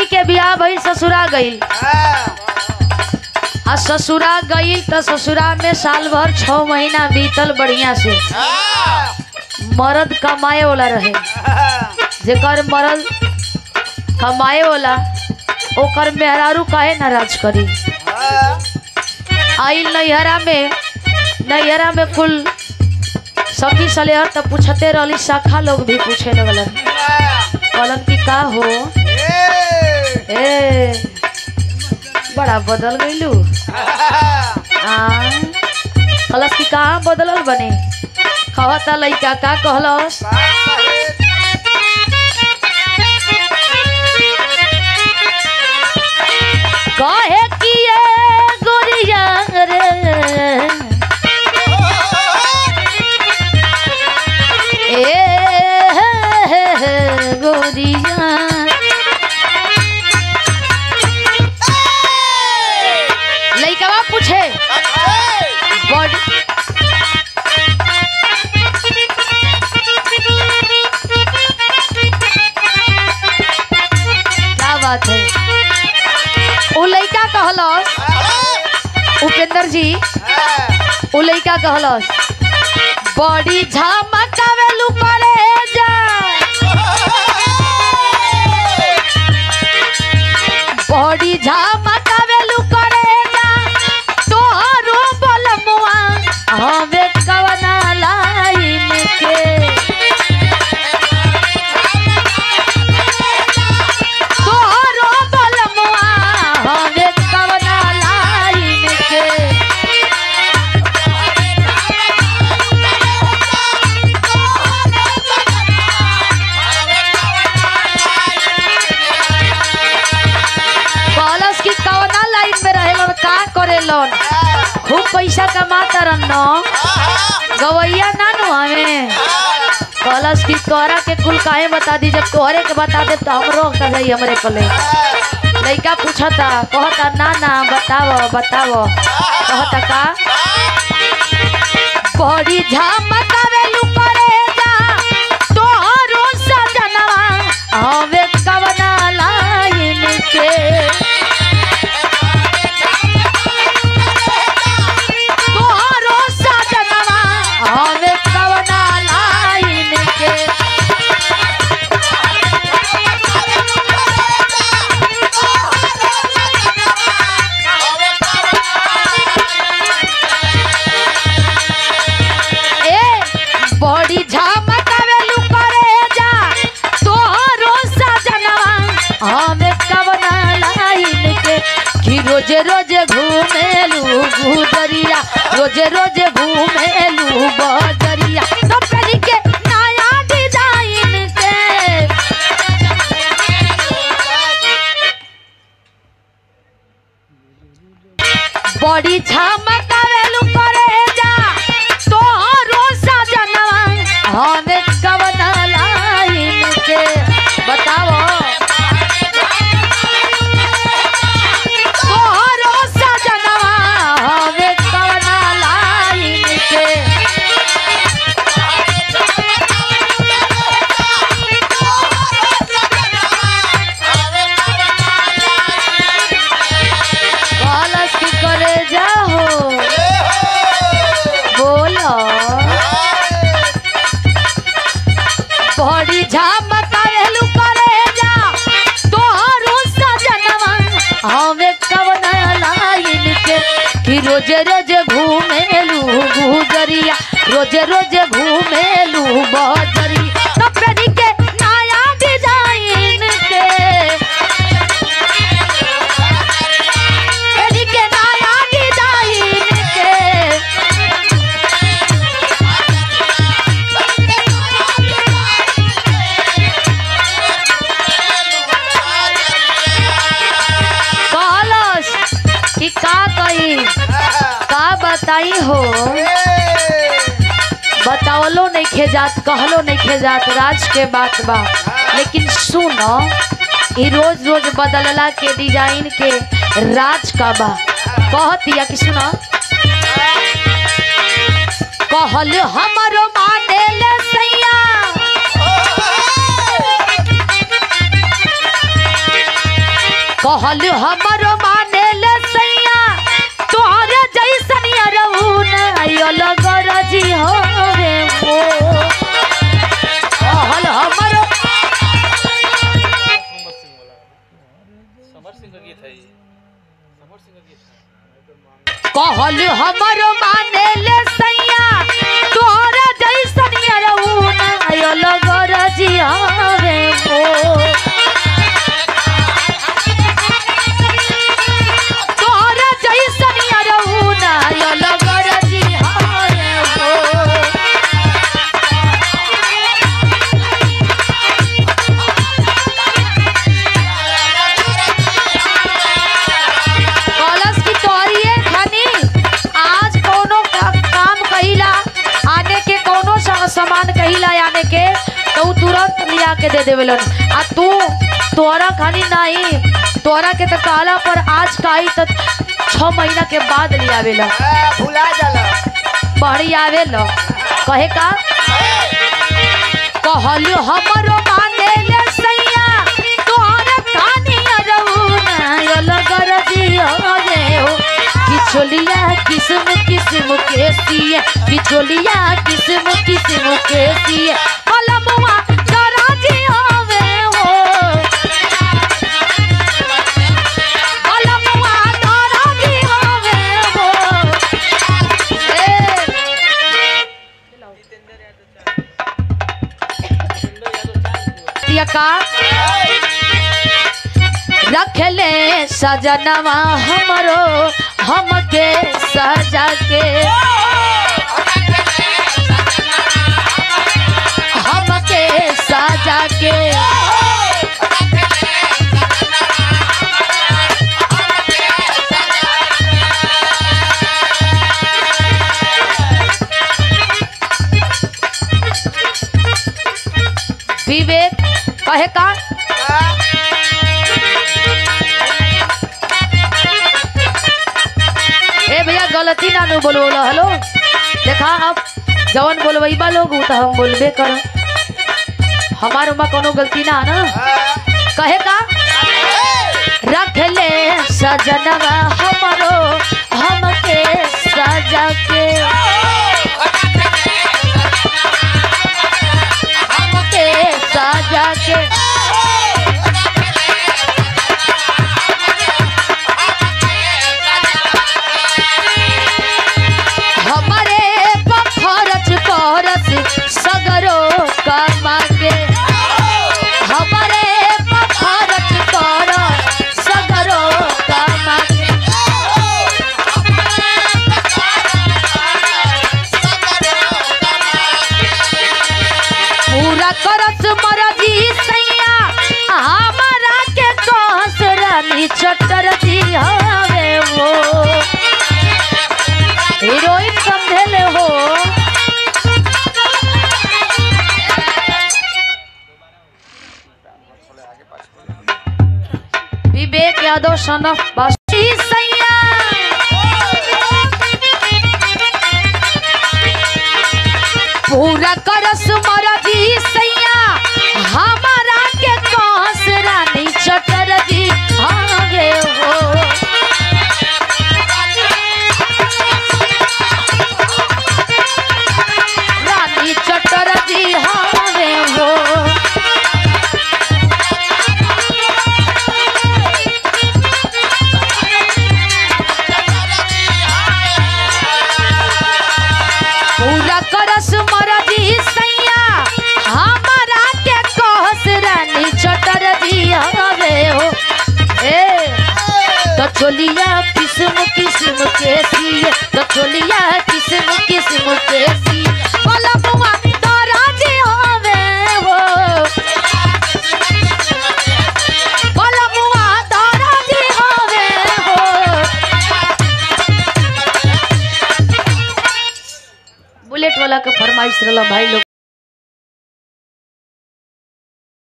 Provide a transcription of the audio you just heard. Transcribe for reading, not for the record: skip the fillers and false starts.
के बियाह भई ससुरा गई आ ससुरा गई तो ससुरा में साल भर 6 महीना बीतल बढ़िया से। मर्द कमाए वाला रहे, जेकर मर्द कमाए वाला ओकर मेहरारू काहे नाराज करी। आइल नैहरा में कुल सखी सलेहर तो पूछते रही, शाखा लोग भी पूछे लगलन, कहलन कि का हो ए बड़ा बदल गईलू। कहलस कि कहाँ बदलल बने। कहता लइका का कहलस कहे कि ये गोरिया रे गोरिया लइका पूछे क्या बात है। उ लइका कहलस उपेंद्र जी, उ लइका कहलस बड़ी झमकावेलू करे जा, बड़ी झमकावेलू करे जा, तोहरो बलमुआ हमें कवना लाइन के, तोहरो बलमुआ हमें कवना लाइन के। कहलस कि कवना लाइन में रहेलन, का करेलन, खूब पैसा कमाता रनो, गवैया ना नु हमें। कहलस कि तोहरा के कुल काहे बता दी, जब तोहरे के बता दे तो हमरो का जाई हमरे पले। लइका पूछता, कहता ना बताओ बताओ। कहता का बड़ी झमकावेलू करे जा, तोहरो सजनवा हमें कवना लाइन के, तोहरो सजनवा हमें कवना लाइन के। बड़ी झमकावेलू करे जा, तोहरो सजनवा हमें कवना लाइन के, कि रोजे रोजे घूमेलू गुजरिया, रोजे रोजे घूमेलू बजरिया, तो करी के नया डिजाइन के। बड़ी झमकावेलू करे जा, तोहरो सजनवा हमें कवना लाइन के। बताओ तोहरो सजनवा हमें कवना लाइन के। कहलस कि करे जाहो बोलो बड़ी झमकावेलू करे जा, तोहरो सजनवा हमें कवना लाइन के, कि रोजे रोजे घूमेलू गुजरिया, रोजे रोजे घूमेलू बजरिया, तो करी के नया डिजाइन के, करी के नया डिजाइन के। कहलस कि का कही का बताई हो, बतावलो नहीं खेजात, कहलो नहीं खेजात, राज के बात बा। लेकिन सुनो ई रोज रोज बदलला के डिजाइन के राज का बा। कहतिया कि सुनो कहल हमरो माने ले सैया, कहल हमरो माने ले सैया तोहरे जैसन रउन अलग रजी होवे वो कहल हमरो कहल हमरो माने ले सैया तोहरे जैसन रउन अलग रजी होवे वो सामान कहिला आने के तो तुरंत लिया के दे देवेलन आ तू तोरा खानी नहीं तोरा के तो काला पर आज काई तक 6 महीना के बाद लियावेला भुला जाला बहरी आवेला कहे का कहल हमरो माने ले सैया तोहरे खानी रउन अलग रजी होवे हो बिचौलिया किस्म किस्म के सिए बिचौलिया किस्म किस्म के सिए कलमुआ दराजी होवे हो कलमुआ दराजी होवे हो ये का रख ले सजनवा हमरो हमके सजा के हमके सजा के विवेक कहे का भैया गलती ना नु बोलो हेलो देखा अब जवन बोलबा लोग तो हम बोलबे कर हमारे में कोनो गलती ना ना कहे का रख ले सजनवा हमरो हमके सजा के हमके सजा के सगरो कमा के हमारे पखरच कर सगरो कमा के पूरा करस मरजी सैया हमारा के कहस रानी चटर जी हवे वो हीरोइन समझले हो विवेक यादव सनफ बासी सैया पूरा करस मरजी सैया हमारा के कहस रानी चटर जी हवे हो रानी चटर जी हवे हो करस मरजी सैया हमारा के कहस रानी चटर जी हवे हो तो चोलिया किस्म किस्म के सिए तो चोलिया किस्म किस्म के सिए कलमुआ दराजी हवे हो कलमुआ दराजी हवे हो बुलेट वाला का फरमाइश रहा भाई लोग।